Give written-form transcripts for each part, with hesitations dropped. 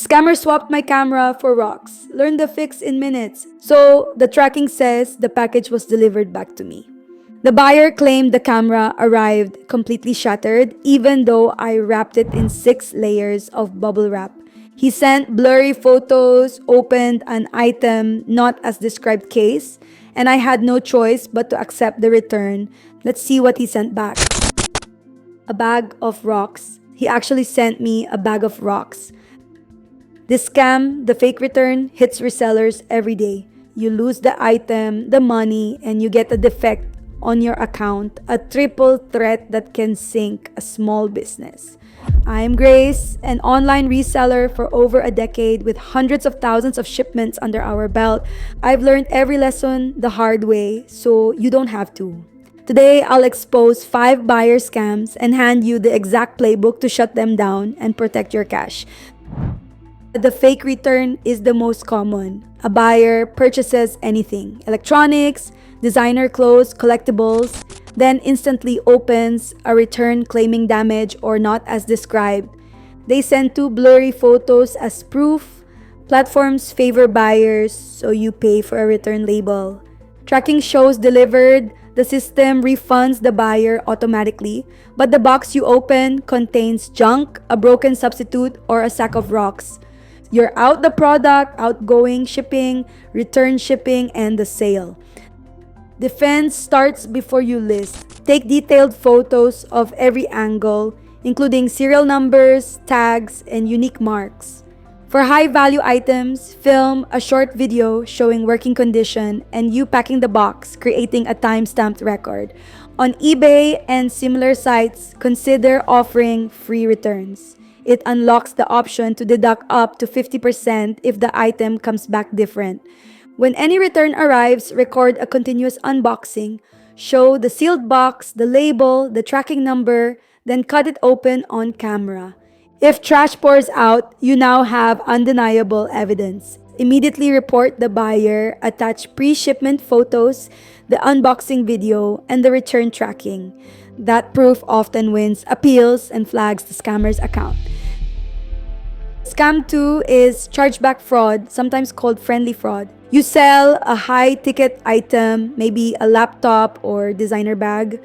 Scammer swapped my camera for rocks. Learned the fix in minutes. So the tracking says the package was delivered back to me. The buyer claimed the camera arrived completely shattered, even though I wrapped it in 6 layers of bubble wrap. He sent blurry photos, opened an item not as described case, and I had no choice but to accept the return. Let's see what he sent back. A bag of rocks. He actually sent me a bag of rocks. This scam, the fake return, hits resellers every day. You lose the item, the money, and you get a defect on your account, a triple threat that can sink a small business. I'm Grace, an online reseller for over a decade with hundreds of thousands of shipments under our belt. I've learned every lesson the hard way, so you don't have to. Today, I'll expose 5 buyer scams and hand you the exact playbook to shut them down and protect your cash. The fake return is the most common. A buyer purchases anything, electronics, designer clothes, collectibles, then instantly opens a return claiming damage or not as described. They send 2 blurry photos as proof. Platforms favor buyers, so you pay for a return label. Tracking shows delivered. The system refunds the buyer automatically, but the box you open contains junk, a broken substitute, or a sack of rocks. You're out the product, outgoing shipping, return shipping, and the sale. Defense starts before you list. Take detailed photos of every angle, including serial numbers, tags, and unique marks. For high-value items, film a short video showing working condition and you packing the box, creating a time-stamped record. On eBay and similar sites, consider offering free returns. It unlocks the option to deduct up to 50% if the item comes back different. When any return arrives, record a continuous unboxing. Show the sealed box, the label, the tracking number, then cut it open on camera. If trash pours out, you now have undeniable evidence. Immediately report the buyer, attach pre-shipment photos, the unboxing video, and the return tracking. That proof often wins appeals and flags the scammer's account. Scam 2 is chargeback fraud, sometimes called friendly fraud. You sell a high-ticket item, maybe a laptop or designer bag.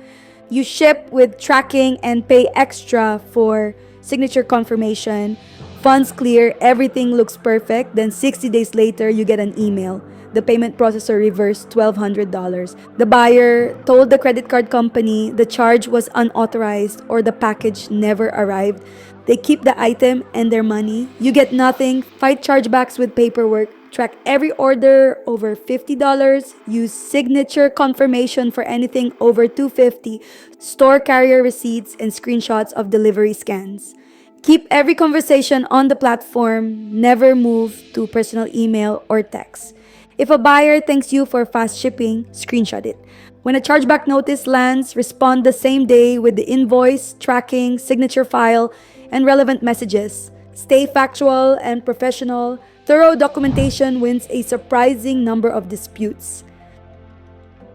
You ship with tracking and pay extra for signature confirmation. Funds clear, everything looks perfect. Then 60 days later, you get an email. The payment processor reversed $1,200. The buyer told the credit card company the charge was unauthorized or the package never arrived. They keep the item and their money. You get nothing. Fight chargebacks with paperwork. Track every order over $50. Use signature confirmation for anything over $250. Store carrier receipts and screenshots of delivery scans. Keep every conversation on the platform. Never move to personal email or text. If a buyer thanks you for fast shipping, screenshot it. When a chargeback notice lands, respond the same day with the invoice, tracking, signature file, and relevant messages. Stay factual and professional. Thorough documentation wins a surprising number of disputes.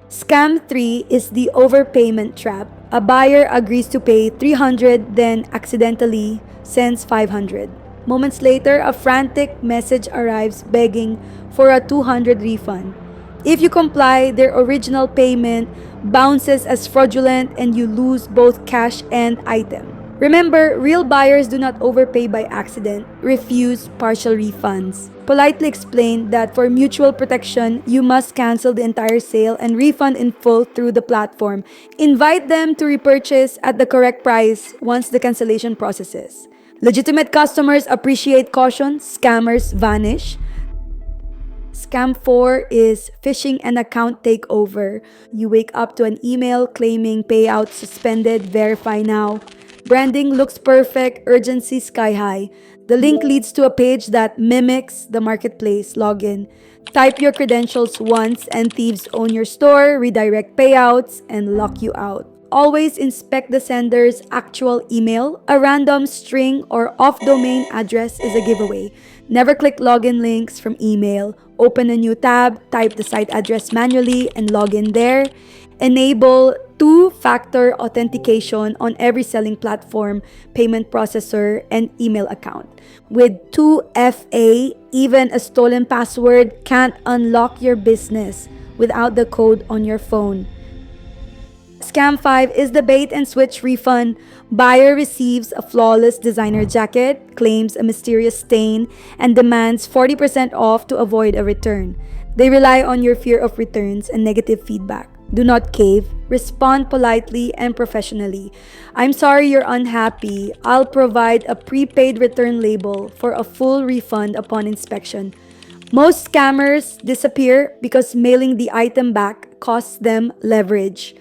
Scam 3 is the overpayment trap. A buyer agrees to pay $300, then accidentally sends $500. Moments later, a frantic message arrives begging for a $200 refund. If you comply, their original payment bounces as fraudulent and you lose both cash and item. Remember, real buyers do not overpay by accident. Refuse partial refunds. Politely explain that for mutual protection, you must cancel the entire sale and refund in full through the platform. Invite them to repurchase at the correct price once the cancellation processes. Legitimate customers appreciate caution. Scammers vanish. Scam 4 is phishing and account takeover. You wake up to an email claiming payout suspended, verify now. Branding looks perfect, urgency sky high. The link leads to a page that mimics the marketplace login. Type your credentials once and thieves own your store, redirect payouts, and lock you out. Always inspect the sender's actual email. A random string or off-domain address is a giveaway. Never click login links from email. Open a new tab, type the site address manually, and log in there. Enable two-factor authentication on every selling platform, payment processor, and email account. With 2FA, even a stolen password can't unlock your business without the code on your phone. Scam 5 is the bait and switch refund. Buyer receives a flawless designer jacket, claims a mysterious stain, and demands 40% off to avoid a return. They rely on your fear of returns and negative feedback. Do not cave. Respond politely and professionally. I'm sorry you're unhappy. I'll provide a prepaid return label for a full refund upon inspection. Most scammers disappear because mailing the item back costs them leverage.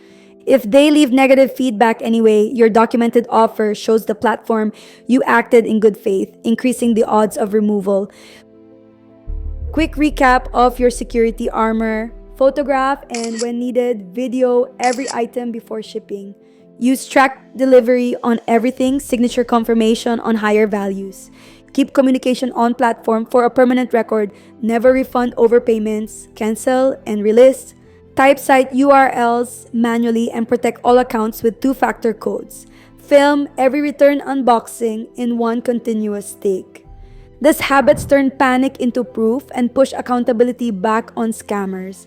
If they leave negative feedback anyway, your documented offer shows the platform you acted in good faith, increasing the odds of removal. Quick recap of your security armor. Photograph and, when needed, video every item before shipping. Use tracked delivery on everything, signature confirmation on higher values. Keep communication on platform for a permanent record. Never refund overpayments, cancel, and relist. Type site URLs manually and protect all accounts with two-factor codes. Film every return unboxing in one continuous take. These habits turn panic into proof and push accountability back on scammers.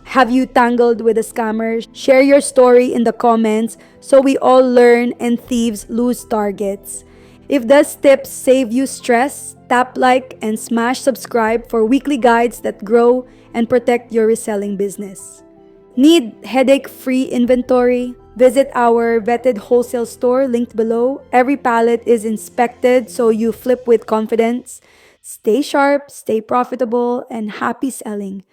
Have you tangled with a scammer? Share your story in the comments so we all learn and thieves lose targets. If these tips save you stress, tap like and smash subscribe for weekly guides that grow and protect your reselling business. Need headache-free inventory? Visit our vetted wholesale store linked below. Every pallet is inspected so you flip with confidence. Stay sharp, stay profitable, and happy selling.